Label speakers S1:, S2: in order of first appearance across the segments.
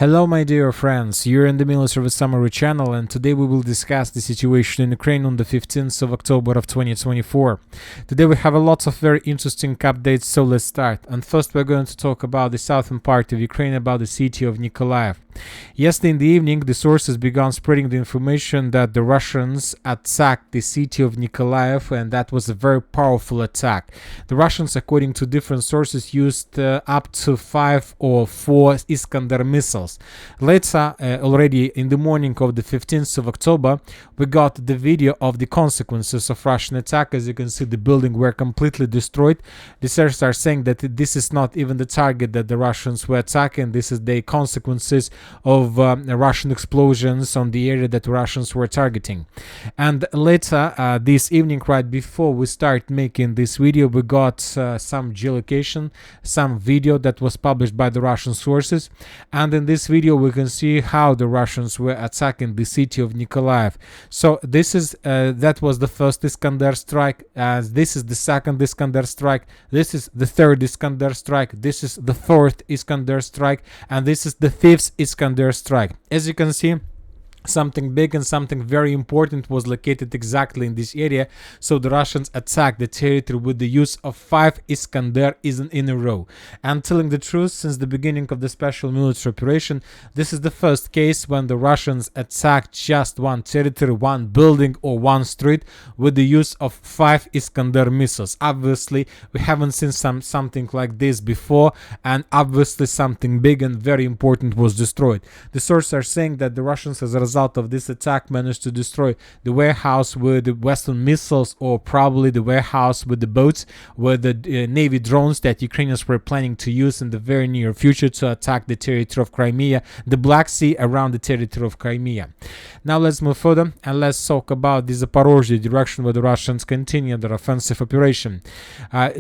S1: Hello my dear friends, you're in the MilitarySummary channel, and today we will discuss the situation in Ukraine on the 15th of October of 2024. Today we have a lot of very interesting updates, so let's start. And first we're going to talk about the southern part of Ukraine, about the city of Nikolayev. Yesterday in the evening, the sources began spreading the information that the Russians attacked the city of Nikolayev, and that was a very powerful attack. The Russians, according to different sources, used up to 5 or 4 Iskander missiles. Later, already in the morning of the 15th of October, we got the video of the consequences of Russian attack. As you can see, the building were completely destroyed. The sources are saying that this is not even the target that the Russians were attacking. This is the consequences of Russian explosions on the area that Russians were targeting. And later this evening, right before we start making this video, we got some geolocation, some video that was published by the Russian sources, and in this video we can see how the Russians were attacking the city of Nikolayev. So this is that was the first Iskander strike, this is the second Iskander strike, this is the third Iskander strike, this is the fourth Iskander strike, and this is the fifth Iskander strike. As you can see, something big and something very important was located exactly in this area, so the Russians attacked the territory with the use of 5 Iskander in a row. And telling the truth, since the beginning of the special military operation, this is the first case when the Russians attacked just one territory, one building or one street with the use of 5 Iskander missiles. Obviously we haven't seen something like this before, and obviously something big and very important was destroyed. The sources are saying that the Russians, as a result of this attack, managed to destroy the warehouse with the Western missiles, or probably the warehouse with the boats, with the Navy drones that Ukrainians were planning to use in the very near future to attack the territory of Crimea, the Black Sea around the territory of Crimea. Now let's move further and let's talk about the Zaporozhye direction, where the Russians continue their offensive operation.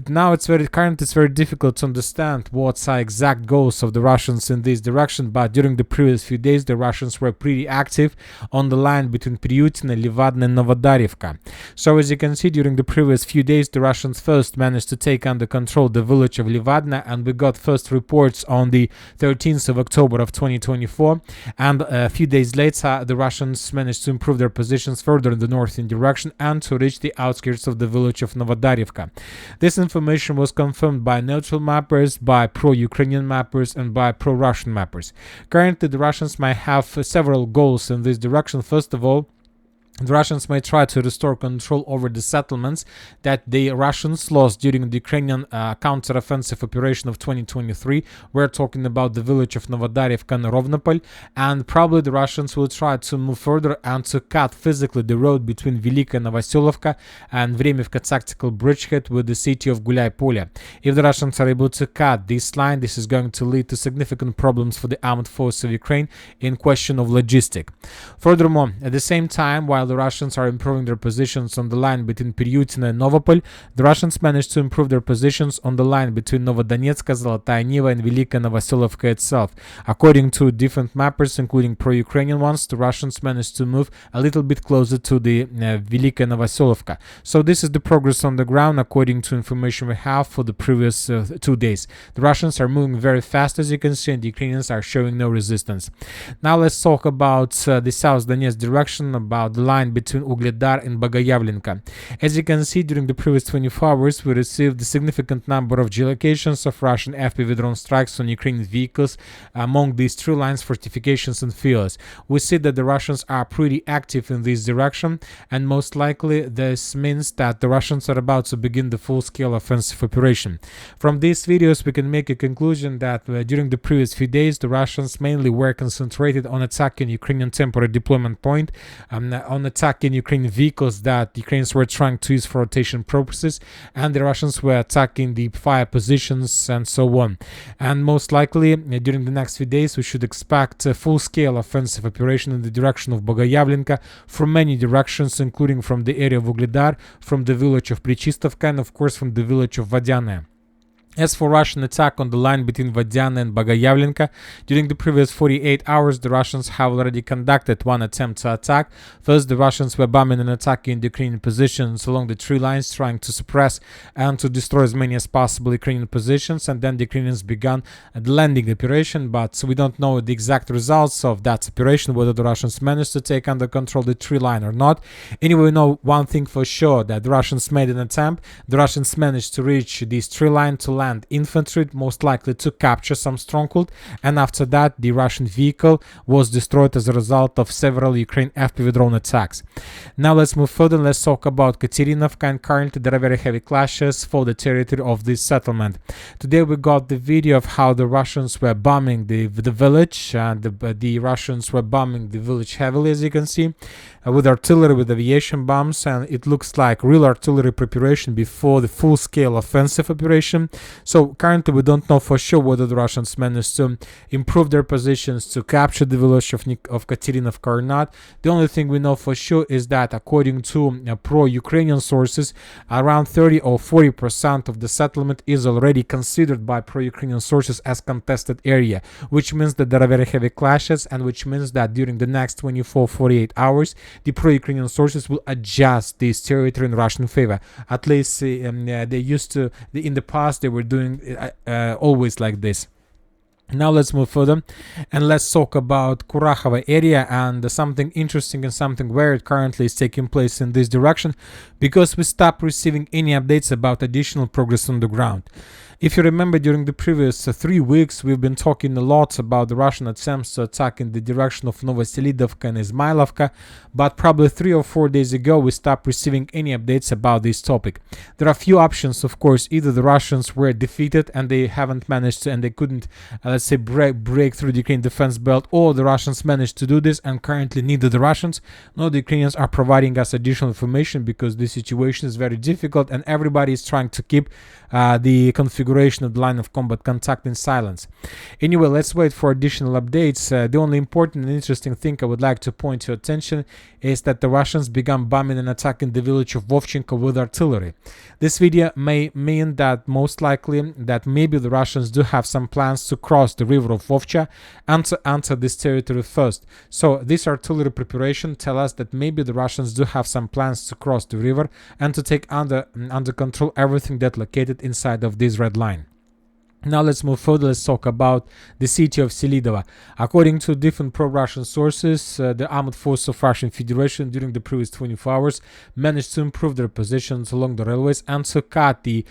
S1: Now it's very difficult to understand what are exact goals of the Russians in this direction, but during the previous few days the Russians were pretty active on the line between Priutina, Livadna and Novodarivka. So as you can see, during the previous few days the Russians first managed to take under control the village of Livadna, and we got first reports on the 13th of October of 2024, and a few days later the Russians managed to improve their positions further in the northern direction and to reach the outskirts of the village of Novodarivka. This information was confirmed by neutral mappers, by pro-Ukrainian mappers and by pro-Russian mappers. Currently the Russians might have several goals in this direction. First of all, the Russians may try to restore control over the settlements that the Russians lost during the Ukrainian counter-offensive operation of 2023. We're talking about the village of Novodarivka and Rovnopol, and probably the Russians will try to move further and to cut physically the road between Velika Novoselovka and Vremivka tactical bridgehead with the city of Gulay-Polye. If the Russians are able to cut this line, this is going to lead to significant problems for the armed force of Ukraine in question of logistics. Furthermore, at the same time, while the Russians are improving their positions on the line between Priutina and Novopol, the Russians managed to improve their positions on the line between Novodonetsk, Zolotaya Niva and Velika Novoselovka itself. According to different mappers, including pro-Ukrainian ones, the Russians managed to move a little bit closer to the Velika Novoselovka. So this is the progress on the ground according to information we have for the previous 2 days. The Russians are moving very fast, as you can see, and the Ukrainians are showing no resistance. Now let's talk about the South Donetsk direction, about the line between Ugledar and Bogoyavlenka. As you can see, during the previous 24 hours we received a significant number of geolocations of Russian FPV drone strikes on Ukrainian vehicles among these 3 lines, fortifications and fields. We see that the Russians are pretty active in this direction, and most likely this means that the Russians are about to begin the full-scale offensive operation. From these videos we can make a conclusion that during the previous few days the Russians mainly were concentrated on attacking Ukrainian temporary deployment point, on attacking Ukrainian vehicles that Ukrainians were trying to use for rotation purposes, and the Russians were attacking the fire positions and so on. And most likely during the next few days we should expect a full-scale offensive operation in the direction of Bogoyavlenka from many directions, including from the area of Ugledar, from the village of Prichistovka, and of course from the village of Vadiane. As for Russian attack on the line between Vadiana and Bagayavlenka, during the previous 48 hours, the Russians have already conducted one attempt to attack. First, the Russians were bombing and attacking the Ukrainian positions along the tree lines, trying to suppress and to destroy as many as possible Ukrainian positions, and then the Ukrainians began the landing operation, but we don't know the exact results of that operation, whether the Russians managed to take under control the tree line or not. Anyway, we know one thing for sure, that the Russians made an attempt. The Russians managed to reach this tree line to land infantry, most likely to capture some stronghold, and after that the Russian vehicle was destroyed as a result of several Ukraine FPV drone attacks. Now let's move further. Let's talk about Kalynivka, and currently there are very heavy clashes for the territory of this settlement. Today we got the video of how the Russians were bombing the village, and the Russians were bombing the village heavily, as you can see, with artillery, with aviation bombs, and it looks like real artillery preparation before the full-scale offensive operation. So currently we don't know for sure whether the Russians managed to improve their positions to capture the village of Kalynivka or not. The only thing we know for sure is that according to pro-Ukrainian sources, around 30 or 40% of the settlement is already considered by pro-Ukrainian sources as contested area, which means that there are very heavy clashes, and which means that during the next 24-48 hours the pro-Ukrainian sources will adjust this territory in Russian favor. At least they used to, in the past they were doing always like this. Now let's move further and let's talk about Kurakhovo area, and something interesting and something weird currently is taking place in this direction, because we stopped receiving any updates about additional progress on the ground. If you remember, during the previous 3 weeks, we've been talking a lot about the Russian attempts to attack in the direction of Novoselidovka and Izmailovka, but probably 3 or 4 days ago, we stopped receiving any updates about this topic. There are few options, of course. Either the Russians were defeated and they haven't managed to, and they couldn't, let's say, break through the Ukrainian defense belt, or the Russians managed to do this, and currently neither the Russians nor the Ukrainians are providing us additional information, because the situation is very difficult and everybody is trying to keep the configuration of the line of combat contact in silence. Anyway, let's wait for additional updates. The only important and interesting thing I would like to point your attention is that the Russians began bombing and attacking the village of Vovchenko with artillery. This video may mean that most likely that maybe the Russians do have some plans to cross the river of Vovcha and to enter this territory first. So this artillery preparation tells us that maybe the Russians do have some plans to cross the river and to take under control everything that located inside of this red line. Now let's move further. Let's talk about the city of Selidovo. According to different pro-Russian sources, the armed forces of Russian Federation during the previous 24 hours managed to improve their positions along the railways and to cut the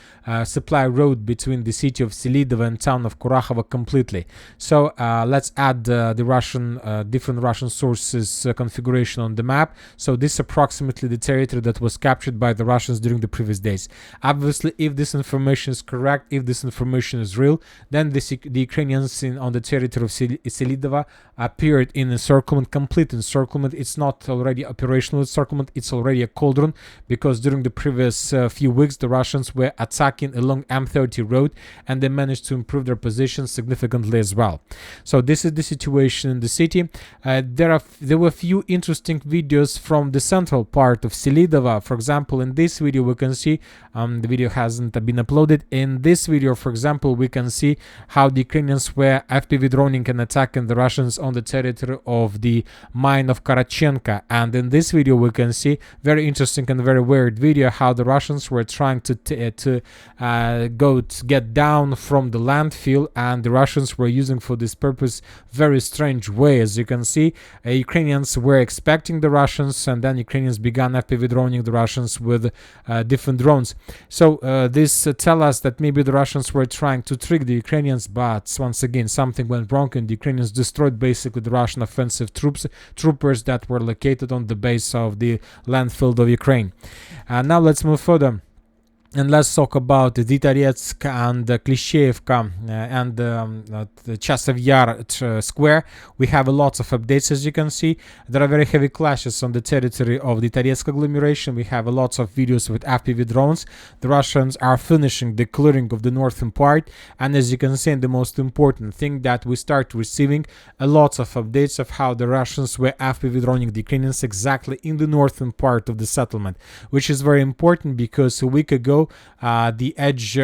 S1: supply road between the city of Selidovo and town of Kurakhovo completely. So let's add the Russian different Russian sources configuration on the map. So this is approximately the territory that was captured by the Russians during the previous days. Obviously, if this information is correct, if this information is real, then the Ukrainians on the territory of Selidovo appeared in encirclement, complete encirclement. It's not already operational encirclement, it's already a cauldron, because during the previous few weeks the Russians were attacking along M30 road and they managed to improve their position significantly as well. So this is the situation in the city. There were a few interesting videos from the central part of Selidovo. For example, in this video we can see, the video hasn't been uploaded. In this video, for example, we can see how the Ukrainians were FPV droning and attacking the Russians on the territory of the mine of Karachenka. And in this video we can see, very interesting and very weird video, how the Russians were trying to get down from the landfill, and the Russians were using for this purpose very strange way. As you can see, Ukrainians were expecting the Russians, and then Ukrainians began FPV droning the Russians with different drones. So this tells us that maybe the Russians were trying to trick the Ukrainians, but once again something went wrong and the Ukrainians destroyed basically the Russian offensive troopers that were located on the base of the landfill of Ukraine. Now let's move further. And let's talk about the Toretsk and Klishchevka and the Chasov Yar square. We have lots of updates, as you can see. There are very heavy clashes on the territory of the Toretsk agglomeration. We have lots of videos with FPV drones. The Russians are finishing the clearing of the northern part, and as you can see, the most important thing that we start receiving lots of updates of how the Russians were FPV droning the Ukrainians exactly in the northern part of the settlement, which is very important because a week ago ago, the edge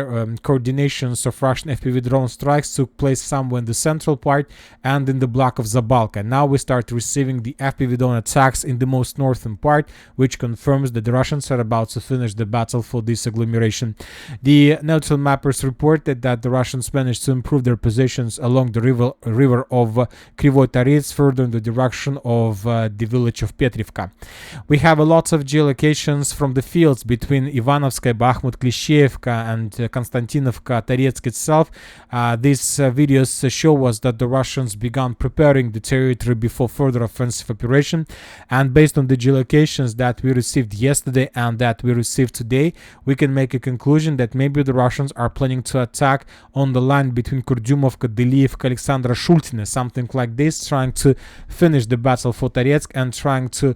S1: coordinations of Russian FPV drone strikes took place somewhere in the central part and in the block of Zabalka. Now we start receiving the FPV drone attacks in the most northern part, which confirms that the Russians are about to finish the battle for this agglomeration. The neutral mappers reported that the Russians managed to improve their positions along the river of Krivoy Toretsk, further in the direction of the village of Petrivka. We have a lot of geolocations from the fields between Ivanovskaya, Bakhmut, Klishchevka and Konstantinovka, Toretsk itself. These videos show us that the Russians began preparing the territory before further offensive operation, and based on the geolocations that we received yesterday and that we received today, we can make a conclusion that maybe the Russians are planning to attack on the line between Kurdyumovka, Delievka, Alexandra, Shultine, something like this, trying to finish the battle for Toretsk and trying to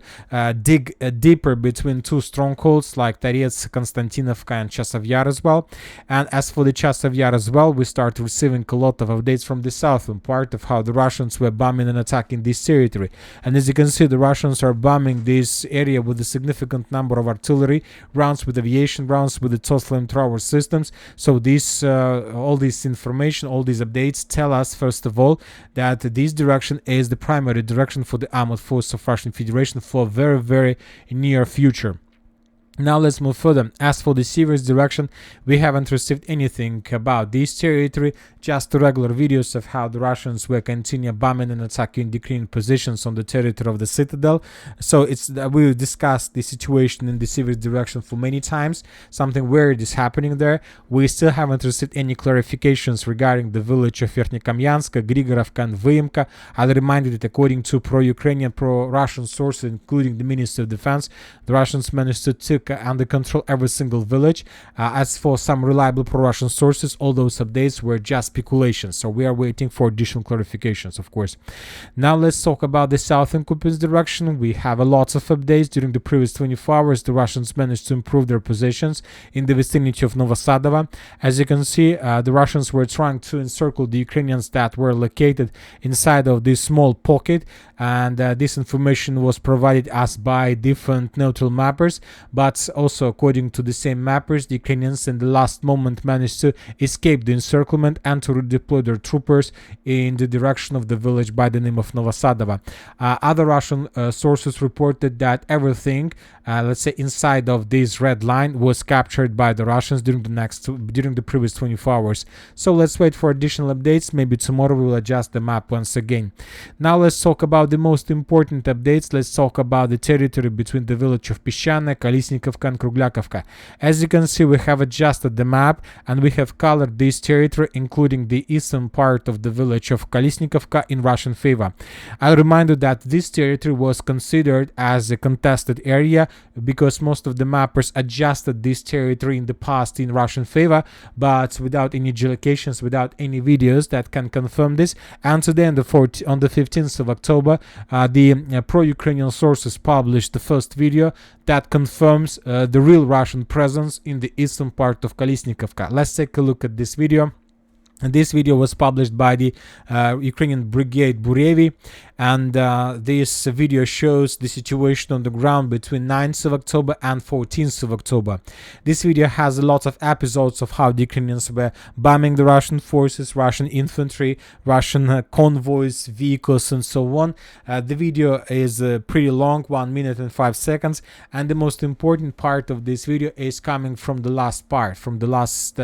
S1: dig deeper between two strongholds like Toretsk, Konstantinovka and Chasov Yar as well. And as for the Chasov Yar as well, we start receiving a lot of updates from the southern part of how the Russians were bombing and attacking this territory. And as you can see, the Russians are bombing this area with a significant number of artillery rounds, with aviation rounds, with the TOS flamethrower systems. So this all this information, all these updates tell us first of all that this direction is the primary direction for the armored force of Russian Federation for a very, very near future. Now let's move further. As for the Siversk direction, we haven't received anything about this territory, just regular videos of how the Russians will continue bombing and attacking the Ukrainian positions on the territory of the citadel. So we discussed the situation in the Siversk direction for many times. Something weird is happening there. We still haven't received any clarifications regarding the village of Verkhnyokamyansk, Grigorovka and Vyimka. I'll remind you that according to pro-Ukrainian, pro-Russian sources, including the Ministry of Defense, the Russians managed to take under control every single village. As for some reliable pro-Russian sources, all those updates were just speculations, so we are waiting for additional clarifications, of course. Now let's talk about the southern Kupyansk direction. We have a lot of updates. During the previous 24 hours, the Russians managed to improve their positions in the vicinity of Novosadova. As you can see, the Russians were trying to encircle the Ukrainians that were located inside of this small pocket, and this information was provided us by different neutral mappers, but also according to the same mappers, the Ukrainians in the last moment managed to escape the encirclement and to redeploy their troopers in the direction of the village by the name of Novosadova. Other Russian sources reported that everything, let's say, inside of this red line was captured by the Russians during the previous 24 hours. So let's wait for additional updates. Maybe tomorrow we will adjust the map once again. Now let's talk about the most important updates. Let's talk about the territory between the village of Pishchane, Kalynivka and Krugliakovka. As you can see, we have adjusted the map and we have colored this territory, including the eastern part of the village of Kalynivka, in Russian favor. I'll remind you that this territory was considered as a contested area because most of the mappers adjusted this territory in the past in Russian favor, but without any geolocations, without any videos that can confirm this. And today on the 15th of October, the pro-Ukrainian sources published the first video that confirms the real Russian presence in the eastern part of Kalynivka. Let's take a look at this video. And this video was published by the Ukrainian Brigade Burevi, and this video shows the situation on the ground between 9th of October and 14th of October. This video has a lot of episodes of how the Ukrainians were bombing the Russian forces, Russian infantry, Russian convoys, vehicles, and so on. The video is pretty long, 1 minute and 5 seconds, and the most important part of this video is coming from the last part, from the last,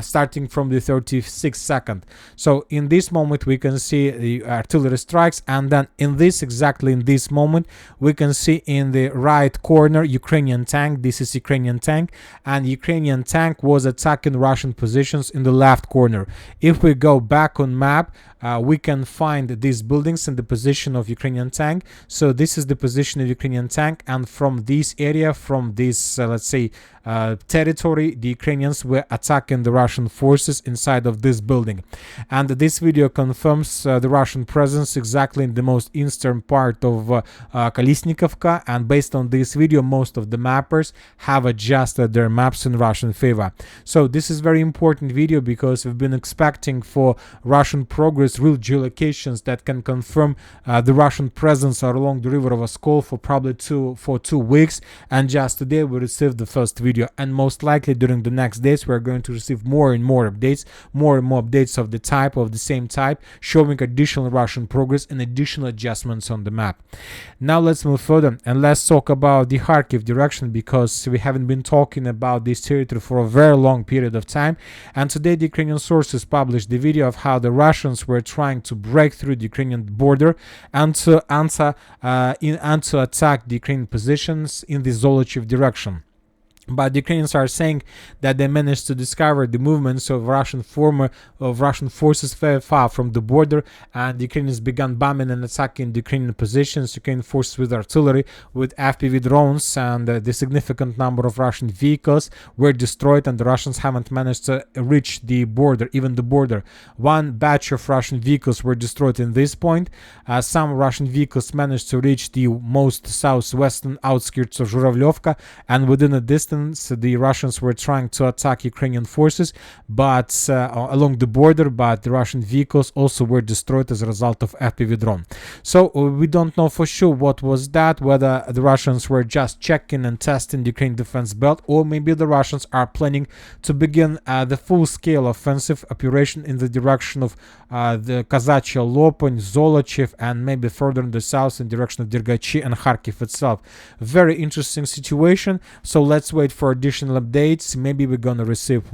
S1: starting from the 36th second. So in this moment we can see the artillery strikes, and then exactly in this moment we can see in the right corner Ukrainian tank. This is Ukrainian tank, and Ukrainian tank was attacking Russian positions in the left corner. If we go back on map, we can find these buildings in the position of Ukrainian tank. So this is the position of Ukrainian tank, and from this area, from this let's say territory, the Ukrainians were attacking the Russian forces inside of this building. And this video confirms the Russian presence exactly exactly in the most eastern part of Kalynivka, and based on this video, most of the mappers have adjusted their maps in Russian favor. So this is very important video because we've been expecting for Russian progress real geolocations that can confirm the Russian presence along the river of Oskol for probably 2 weeks, and just today we received the first video, and most likely during the next days we're going to receive more and more updates, more and more updates of the same type, showing additional Russian progress and additional adjustments on the map. Now let's move further and let's talk about the Kharkiv direction, because we haven't been talking about this territory for a very long period of time, and today the Ukrainian sources published the video of how the Russians were trying to break through the Ukrainian border and to attack the Ukrainian positions in the Zolochiv direction. But the Ukrainians are saying that they managed to discover the movements of Russian forces very far from the border, and the Ukrainians began bombing and attacking the Ukrainian positions, Ukrainian forces with artillery, with FPV drones, and the significant number of Russian vehicles were destroyed, and the Russians haven't managed to reach the border, even the border. One batch of Russian vehicles were destroyed in this point. Some Russian vehicles managed to reach the most southwestern outskirts of Zhuravlyovka, and within a distance the Russians were trying to attack Ukrainian forces but along the border, but the Russian vehicles also were destroyed as a result of FPV drone. So we don't know for sure what was that, whether the Russians were just checking and testing the Ukrainian defense belt, or maybe the Russians are planning to begin the full-scale offensive operation in the direction of the Kazachia Lopань, Zolochiv, and maybe further in the south in the direction of Dergachi and Kharkiv itself. Very interesting situation, so let's wait for additional updates. Maybe we're gonna receive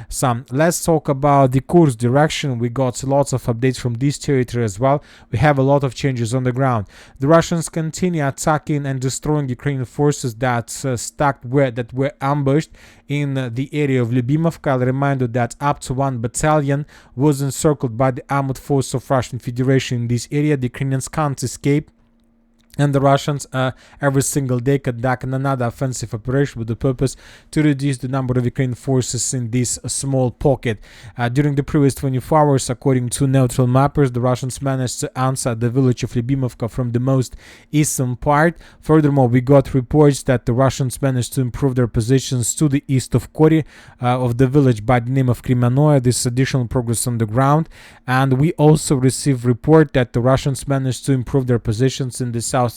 S1: some. Let's talk about the Kursk direction. We got lots of updates from this territory as well. We have a lot of changes on the ground. The Russians continue attacking and destroying Ukrainian forces that were ambushed in the area of Lyubimovka. I'll remind you that up to 1 battalion was encircled by the armored force of Russian Federation in this area. The Ukrainians can't escape, and the Russians every single day conduct another offensive operation with the purpose to reduce the number of Ukrainian forces in this small pocket. During the previous 24 hours, according to neutral mappers, the Russians managed to answer the village of Lyubimovka from the most eastern part. Furthermore, we got reports that the Russians managed to improve their positions to the east of Kori, of the village by the name of Kremanoye. This additional progress on the ground. And we also received report that the Russians managed to improve their positions in the southeastern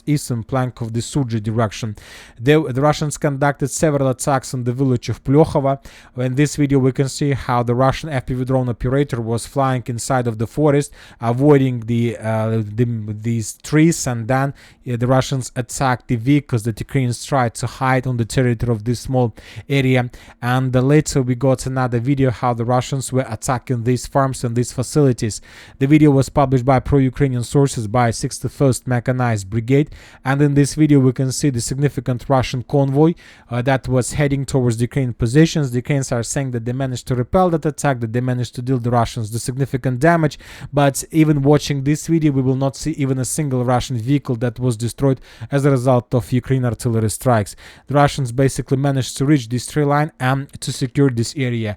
S1: flank of the Sudzha direction. The Russians conducted several attacks on the village of Plokhovo. In this video we can see how the Russian FPV drone operator was flying inside of the forest, avoiding these trees, and then the Russians attacked the vehicles that Ukrainians tried to hide on the territory of this small area. And later we got another video how the Russians were attacking these farms and these facilities. The video was published by pro-Ukrainian sources by 61st Mechanized Brigade, and in this video we can see the significant Russian convoy that was heading towards the Ukrainian positions. The Ukrainians are saying that they managed to repel that attack, that they managed to deal the Russians the significant damage, but even watching this video we will not see even a single Russian vehicle that was destroyed as a result of Ukrainian artillery strikes. The Russians basically managed to reach this tree line and to secure this area.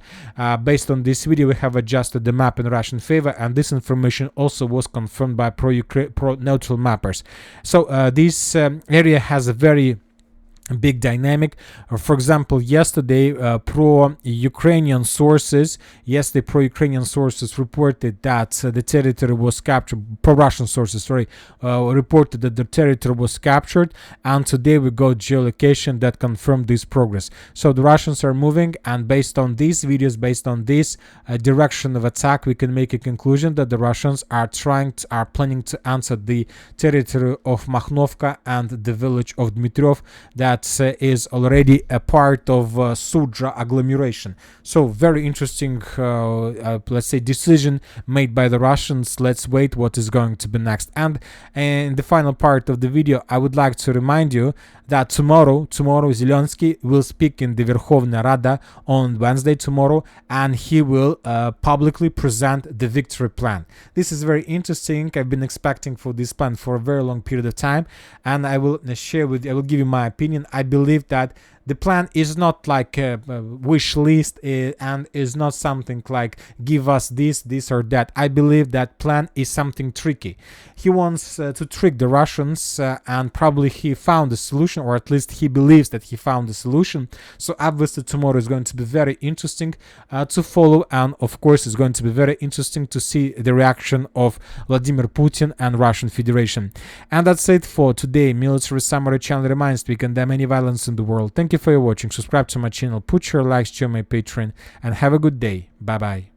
S1: Based on this video we have adjusted the map in Russian favor, and this information also was confirmed by pro-neutral mappers. So this area has a very big dynamic. For example, yesterday pro-Ukrainian sources reported that the territory was captured. Pro-Russian sources, reported that the territory was captured, and today we got geolocation that confirmed this progress. So the Russians are moving, and based on these videos, based on this direction of attack, we can make a conclusion that the Russians are planning to answer the territory of Makhnovka and the village of Dmitrov that is already a part of Sudzha agglomeration. So very interesting, let's say, decision made by the Russians. Let's wait what is going to be next. And in the final part of the video, I would like to remind you that tomorrow Zelensky will speak in the Verkhovna Rada on Wednesday tomorrow, and he will publicly present the victory plan. This is very interesting. I've been expecting for this plan for a very long period of time, and I will give you my opinion. I believe that The plan is not like a wish list, and is not something like give us this or that. I believe that plan is something tricky. He wants to trick the Russians, and probably he found a solution, or at least he believes that he found a solution. So obviously tomorrow is going to be very interesting to follow, and of course it's going to be very interesting to see the reaction of Vladimir Putin and Russian Federation. And that's it for today. Military Summary channel reminds we condemn any violence in the world. Thank you for your watching. Subscribe to my channel, put your likes to my Patreon, and have a good day. Bye bye.